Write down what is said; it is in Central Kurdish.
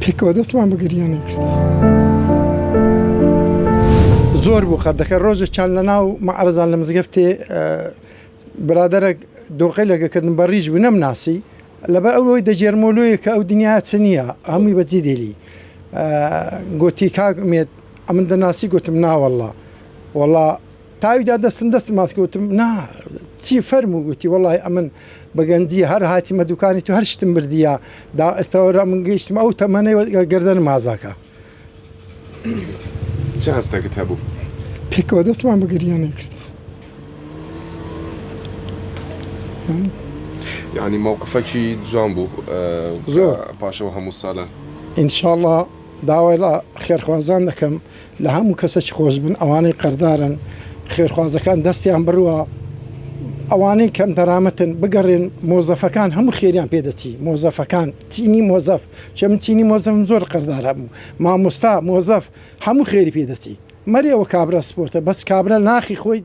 پێکەوە دەستمان بە گریانێک کرد. زۆر بوو خەردەکە ڕۆژێک چند لە ناو مەعرەزان لە مزگەفتێ برادەرێک دۆقەی لەگەکردن بە ڕیژ بوو نەمناسی لەبەر ئەوەی دەجێرمۆلوویە کە ئەو دنیا چ نییە هەمووی بەجێ دێلی گوتی کاک ئومێد ئەمن دەناسی گوتم ناوەڵڵا وەڵڵا تاویدا دەست مات گوتم نا چی فەرموو گوتی وەڵڵی ئەمن بەگەنجی هەر هاتیمە دوکانی تو هەر شتم بردیە دا ئێستاوەرە من گەیشتم ئەو تەمەنەی گەردەن مازاکە. چه هەستێکت هەبوو؟ پێکەوە دەستمان بە گریانێک کرد. یعنی مووقفێکی جوان بوو زۆر پاشەوە هەموو ساڵە. ئینشاءڵڵا داوای لە خێرخوازان دەکەم لە هەموو کەسێکی خۆش بن ئەوانەی قەردارن خێرخوازەکان دەستیان بڕوە ئەوانەی کەم دەرامەتن بگەڕێن مۆزەفەکان هەموو خێریان پێدەچی مۆزەفەکان چینی مۆزەف چە من چینی مۆزەفم زۆر قەردار هەبوو مامۆستا مۆزەف هەموو خێری پێدەچی مەریەوە کابرا سپۆرتە بەس کابرا ناخی خۆی